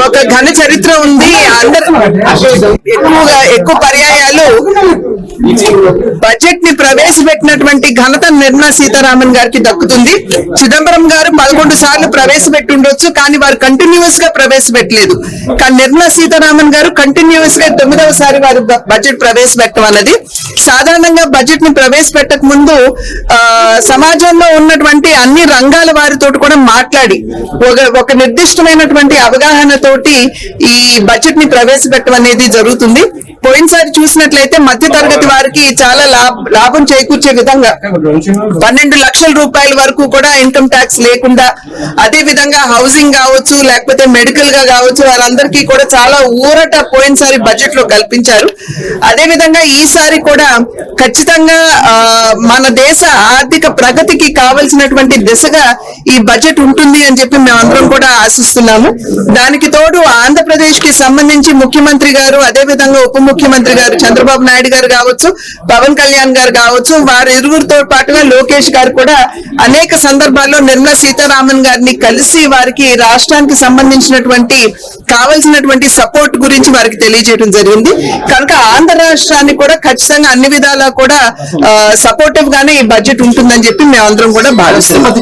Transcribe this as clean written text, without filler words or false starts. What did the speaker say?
ఒక ఘన చరిత్ర ఉంది. అందరు ఎక్కువ పర్యాయాలు బడ్జెట్ ని ప్రవేశపెట్టినటువంటి ఘనత నిర్మలా సీతారామన్ గారికి దక్కుతుంది. చిదంబరం గారు 11 సార్లు ప్రవేశపెట్టి ఉండొచ్చు, కానీ వారు కంటిన్యూస్ గా ప్రవేశపెట్టలేదు. కానీ నిర్మలా సీతారామన్ గారు కంటిన్యూస్ గా 9వ సారి వారు బడ్జెట్ ప్రవేశపెట్టడం అన్నది. సాధారణంగా బడ్జెట్ ని ప్రవేశపెట్టక ముందు సమాజంలో ఉన్నటువంటి అన్ని రంగాల వారితో కూడా మాట్లాడి ఒక నిర్దిష్టమైనటువంటి అవగాహనతోటి ఈ బడ్జెట్ ని ప్రవేశపెట్టడం అనేది జరుగుతుంది. పోయినసారి చూసినట్లయితే మధ్య తరగతి వారికి చాలా లాభం చేకూర్చే విధంగా 12 లక్షల రూపాయల వరకు కూడా ఇన్కమ్ ట్యాక్స్ లేకుండా, అదే విధంగా హౌసింగ్ కావచ్చు, లేకపోతే మెడికల్ గా కావచ్చు, వారందరికీ కూడా చాలా ఊరట పోయినసారి బడ్జెట్ లో కల్పించారు. అదే విధంగా ఈసారి కూడా ఖచ్చితంగా మన దేశ ఆర్థిక ప్రగతికి కావలసినటువంటి దిశగా ఈ బడ్జెట్ ఉంటుంది అని చెప్పి మేమందరం కూడా ఆశిస్తున్నాము. దానికి తోడు ఆంధ్రప్రదేశ్ కి సంబంధించి ముఖ్యమంత్రి గారు, అదే విధంగా ఉప ముఖ్యమంత్రి గారు చంద్రబాబు నాయుడు గారు కావచ్చు, పవన్ కళ్యాణ్ గారు కావచ్చు, వారి ఇరువురితో పాటుగా లోకేష్ గారు కూడా అనేక సందర్భాల్లో నిర్మలా సీతారామన్ గారిని కలిసి వారికి రాష్ట్రానికి సంబంధించినటువంటి కావలసినటువంటి సపోర్ట్ గురించి వారికి తెలియజేయడం జరిగింది. కనుక ఆంధ్ర రాష్ట్రాన్ని కూడా ఖచ్చితంగా అన్ని విధాలా కూడా సపోర్టివ్ గానే ఈ బడ్జెట్ ఉంటుందని చెప్పి మేమందరం కూడా భావిస్తున్నాం.